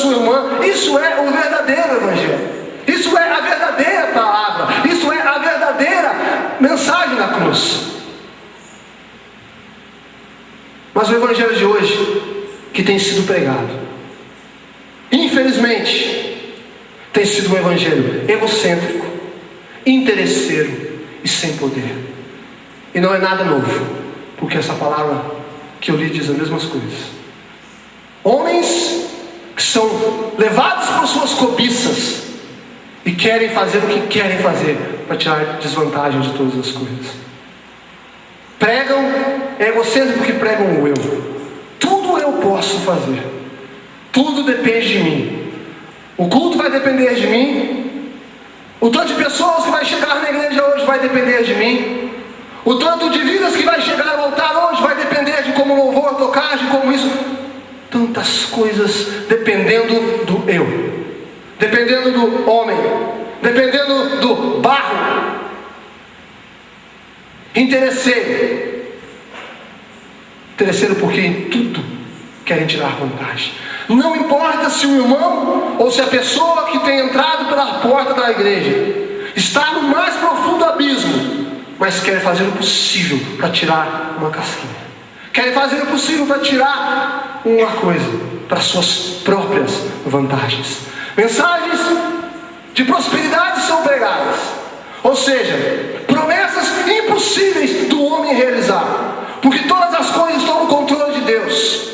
sua irmã. Isso é o verdadeiro Evangelho. Isso é a verdadeira palavra. Isso é a verdadeira mensagem da cruz. Mas o Evangelho de hoje, que tem sido pregado, infelizmente, tem sido um Evangelho egocêntrico, interesseiro e sem poder. E não é nada novo, porque essa palavra que eu li diz as mesmas coisas. Homens que são levados por suas cobiças e querem fazer o que querem fazer para tirar desvantagem de todas as coisas. Pregam, é egocêntrico porque pregam o eu. Tudo eu posso fazer. Tudo depende de mim. O culto vai depender de mim. O tanto de pessoas que vai chegar na igreja hoje vai depender de mim. O tanto de vidas que vai chegar ao altar hoje vai depender de como o louvor tocar, de como isso. Tantas coisas dependendo do eu. Dependendo do homem, dependendo do barro. Interesseiro porque em tudo querem tirar vantagem. Não importa se o irmão ou se a pessoa que tem entrado pela porta da igreja está no mais profundo abismo, mas querem fazer o possível para tirar uma casquinha. Querem fazer o possível para tirar uma coisa para suas próprias vantagens. Mensagens de prosperidade são pregadas, ou seja, promessas impossíveis do homem realizar, porque todas as coisas estão no controle de Deus,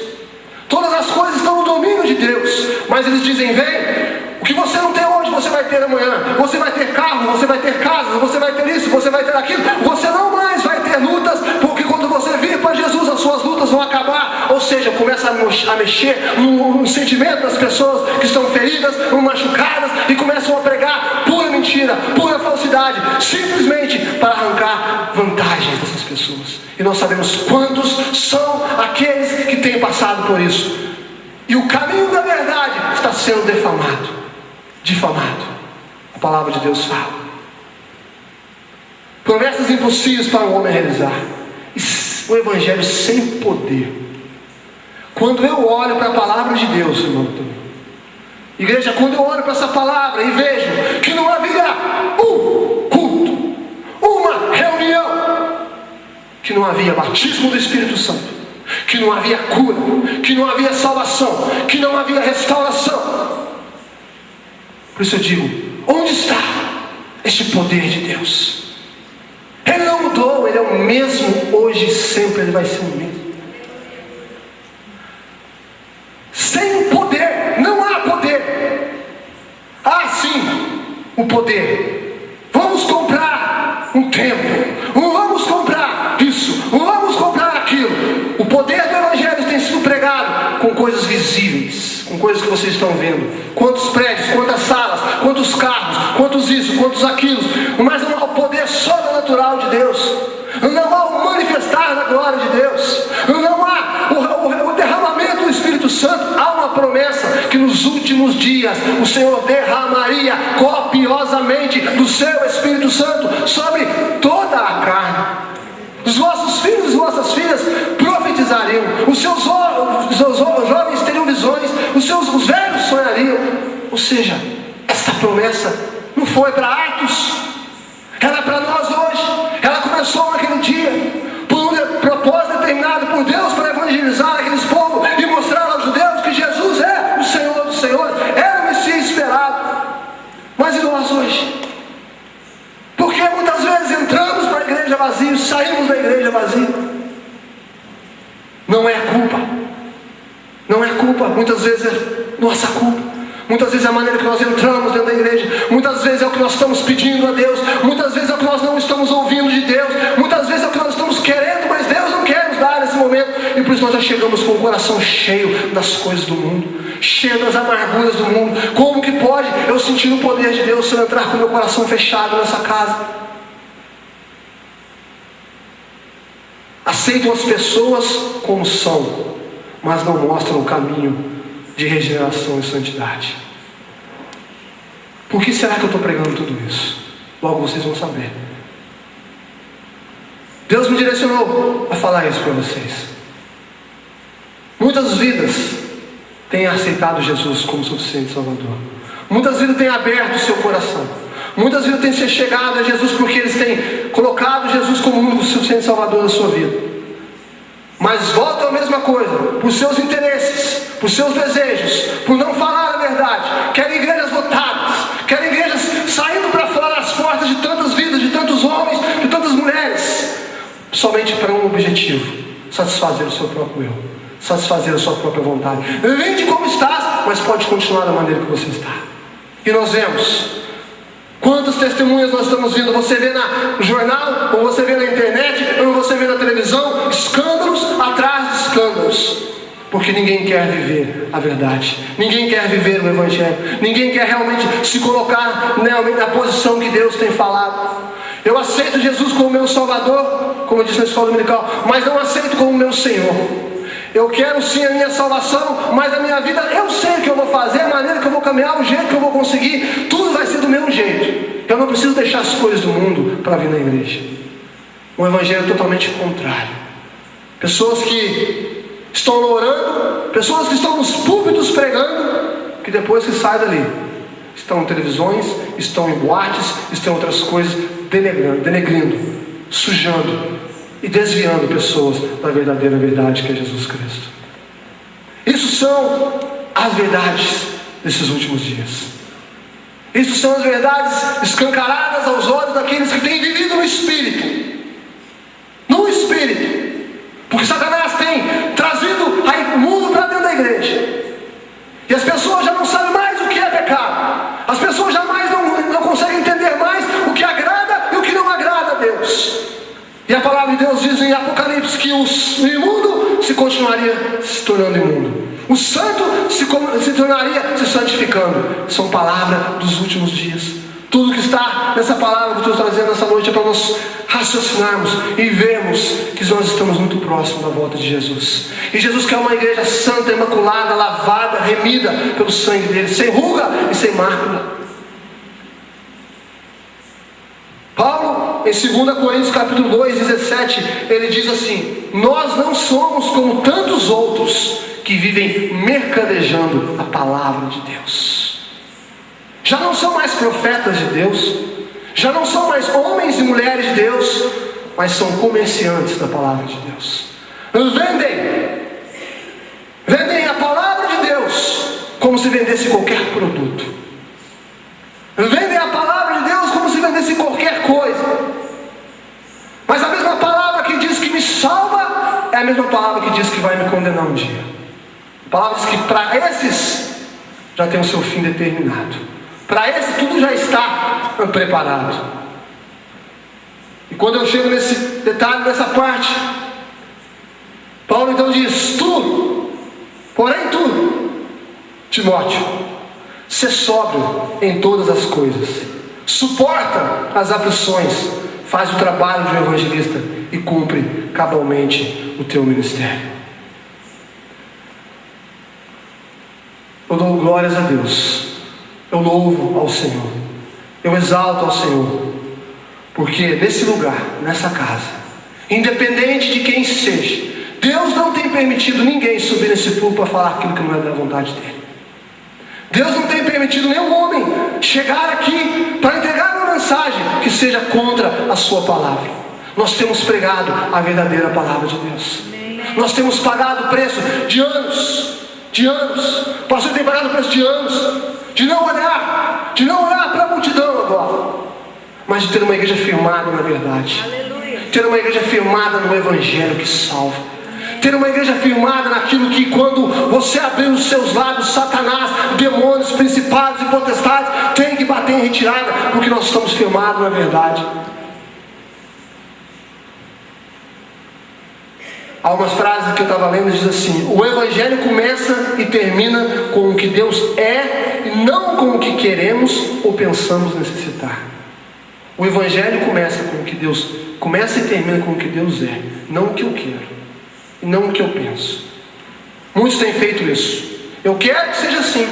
todas as coisas estão no domínio de Deus. Mas eles dizem: vem, o que você não tem hoje você vai ter amanhã. Você vai ter carro, você vai ter casa, você vai ter isso, você vai ter aquilo. Você não mais vai ter lutas, porque quando você vir para Jesus as suas lutas vão acabar. Ou seja, começa a mexer no sentimento das pessoas que estão feridas, machucadas, e começam a pregar pura mentira, pura falsidade, simplesmente para arrancar vantagens dessas pessoas. E nós sabemos quantos são aqueles que têm passado por isso. E o caminho da verdade está sendo difamado. A palavra de Deus fala. Promessas impossíveis para o homem realizar. E o Evangelho sem poder. Quando eu olho para a palavra de Deus, irmão, igreja, quando eu olho para essa palavra e vejo que não havia um culto, uma reunião, que não havia batismo do Espírito Santo, que não havia cura, que não havia salvação, que não havia restauração. Por isso eu digo: onde está este poder de Deus? Ele não mudou, Ele é o mesmo hoje e sempre, Ele vai ser o mesmo. Sem poder, não há poder. Há sim o poder. Vamos comprar um templo, vamos comprar isso, vamos comprar aquilo. O poder do Evangelho tem sido pregado com coisas visíveis, com coisas que vocês estão vendo. Quantos prédios, quantas salas, quantos carros, quantos isso, quantos aquilo. Mas não há o poder sobrenatural de Deus. Não há o manifestar da glória de Deus. Não há o derramamento do Espírito Santo. Há uma promessa que nos últimos dias o Senhor derramaria copiosamente do seu Espírito Santo sobre toda a carne. Os vossos filhos e vossas filhas profetizariam, os seus jovens teriam visões, os velhos sonhariam. Ou seja, esta promessa não foi para Atos, ela é para nós hoje. Ela começou naquele dia, por um propósito determinado por Deus, para evangelizar aqueles povos e mostrar aos judeus que Jesus é o Senhor dos Senhores, é o Messias esperado. Mas e nós hoje? Porque muitas vezes entramos para a igreja vazia e saímos da igreja vazia. Não é culpa, muitas vezes é nossa culpa. Muitas vezes é a maneira que nós entramos dentro da igreja. Muitas vezes é o que nós estamos pedindo a Deus. Muitas vezes é o que nós não estamos ouvindo de Deus. Muitas vezes é o que nós estamos querendo, mas Deus não quer nos dar nesse momento. E por isso nós já chegamos com o coração cheio das coisas do mundo, cheio das amarguras do mundo. Como que pode eu sentir o poder de Deus se eu entrar com o meu coração fechado nessa casa? Aceitam as pessoas como são, mas não mostram o caminho de regeneração e santidade. Por que será que eu estou pregando tudo isso? Logo vocês vão saber. Deus me direcionou a falar isso para vocês. Muitas vidas têm aceitado Jesus como suficiente Salvador. Muitas vidas têm aberto o seu coração. Muitas vidas têm se chegado a Jesus porque eles têm colocado Jesus como o único suficiente Salvador da sua vida. Mas voltam à mesma coisa, por seus interesses, por seus desejos, por não falar a verdade. Querem igrejas lotadas, querem igrejas saindo para fora das portas de tantas vidas, de tantos homens, de tantas mulheres, somente para um objetivo: satisfazer o seu próprio eu, satisfazer a sua própria vontade. Vinde como estás, mas pode continuar da maneira que você está. E nós vemos quantas testemunhas nós estamos vendo. Você vê no jornal, ou você vê na internet, ou você vê na televisão, escândalos atrás de escândalos, porque ninguém quer viver a verdade, ninguém quer viver o Evangelho, ninguém quer realmente se colocar na posição que Deus tem falado. Eu aceito Jesus como meu Salvador, como eu disse na escola dominical, mas não aceito como meu Senhor. Eu quero sim a minha salvação, mas a minha vida, eu sei o que eu vou fazer, a maneira que eu vou caminhar, o jeito que eu vou conseguir, tudo vai ser do meu jeito. Eu não preciso deixar as coisas do mundo para vir na igreja. Um evangelho totalmente contrário. Pessoas que estão orando, pessoas que estão nos púlpitos pregando, que depois que saem dali, estão em televisões, estão em boates, estão em outras coisas, denegrindo, sujando e desviando pessoas da verdadeira verdade que é Jesus Cristo. Isso são as verdades desses últimos dias. Isso são as verdades escancaradas aos olhos daqueles que têm vivido no Espírito. No Espírito. Porque Satanás tem trazido o mundo para dentro da igreja. E as pessoas já não sabem mais o que é pecado. As pessoas jamais não conseguem entender mais o que agrada e o que não agrada a Deus. E a palavra de Deus diz em Apocalipse que o imundo se continuaria se tornando imundo. O santo se tornaria se santificando. São palavras dos últimos dias. Tudo que está nessa palavra que eu estou trazendo nessa noite é para nós raciocinarmos e vermos que nós estamos muito próximos da volta de Jesus. E Jesus quer uma igreja santa, imaculada, lavada, remida pelo sangue dele, sem ruga e sem mácula. Paulo, em 2 Coríntios capítulo 2, 17, ele diz assim: nós não somos como tantos outros que vivem mercadejando a palavra de Deus. Já não são mais profetas de Deus, já não são mais homens e mulheres de Deus, mas são comerciantes da palavra de Deus. Vendem a palavra de Deus como se vendesse qualquer produto. Vendem a palavra de Deus como se vendesse qualquer coisa. Mas a mesma palavra que diz que me salva é a mesma palavra que diz que vai me condenar um dia. A palavra diz que para esses já tem o seu fim determinado. Para esse tudo já está preparado. E quando eu chego nesse detalhe, nessa parte, Paulo então diz: porém tu, Timóteo, sê sóbrio em todas as coisas, suporta as aflições, faz o trabalho de um evangelista e cumpre cabalmente o teu ministério. Eu dou glórias a Deus, eu louvo ao Senhor, eu exalto ao Senhor, porque nesse lugar, nessa casa, independente de quem seja, Deus não tem permitido ninguém subir nesse púlpito para falar aquilo que não é da vontade dele. Deus não tem permitido nenhum homem chegar aqui para entregar uma mensagem que seja contra a sua palavra. Nós temos pregado a verdadeira palavra de Deus. Nós temos pagado o preço de anos. O pastor tem pagado o preço de anos, de não olhar para a multidão agora, mas de ter uma igreja firmada na verdade. Aleluia. Ter uma igreja firmada no Evangelho que salva. Ter uma igreja firmada naquilo que, quando você abrir os seus lábios, Satanás, demônios, principados e potestades tem que bater em retirada, porque nós estamos firmados na verdade. Há umas frases que eu estava lendo, diz assim: o Evangelho começa e termina com o que Deus é, e não com o que queremos ou pensamos necessitar. O Evangelho começa com o que Deus começa e termina com o que Deus é, não o que eu quero, e não o que eu penso. Muitos têm feito isso. Eu quero que seja assim,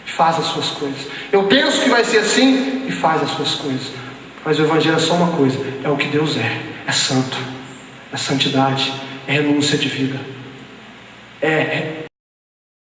e faz as suas coisas. Eu penso que vai ser assim, e faz as suas coisas. Mas o Evangelho é só uma coisa: é o que Deus é santo, é santidade, é renúncia de vida, é